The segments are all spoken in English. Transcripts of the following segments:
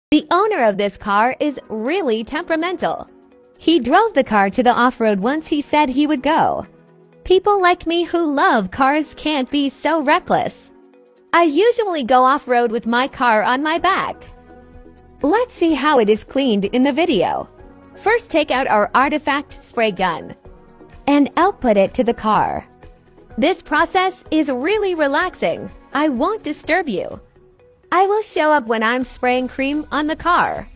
The owner of this car is really temperamental. He drove the car to the off-road once he said he would go. People like me who love cars can't be so reckless. I usually go off-road with my car on my back. Let's see how it is cleaned in the video. First, take out our artifact spray gun and output it to the car. This process is really relaxing. I won't disturb you. I will show up when I'm spraying cream on the car.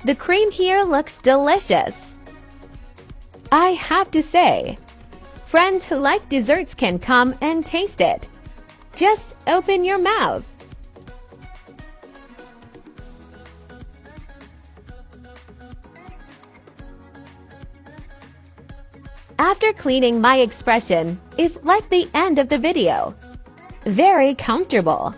The cream here looks delicious. I have to say, friends who like desserts can come and taste it. Just open your mouth. After cleaning, my expression is like the end of the video. Very comfortable.